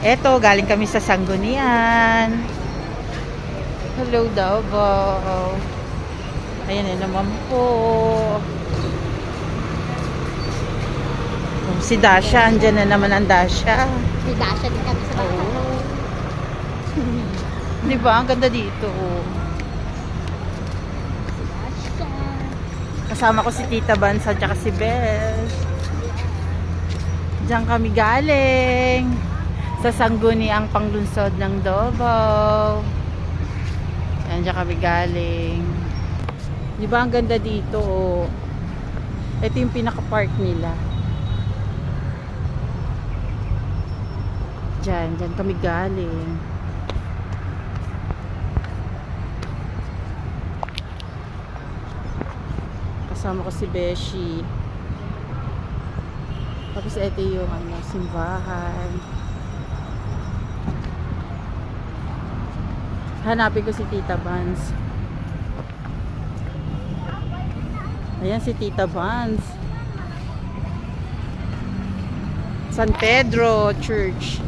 Eto, galing kami sa Sanggunian. Hello, Davao. Ayan na naman po. Si Dasha, andyan na naman ang Dasha. May dasha din kami sa bahay. Oo. Di ba? Ang ganda dito. Dasha. Kasama ko si Tita Bansa at si Besh. Diyan kami galing. Sa Sangguniang panglunsod ng Davao. Yan, diyan kami galing. Di ba ang ganda dito? Oh. Ito yung pinaka-park nila. Diyan kami galing. Kasama ko si Beshi. Tapos ito yung simbahan. Hanapin ko si Tita Vans. Ayan si Tita Vans. San Pedro Church.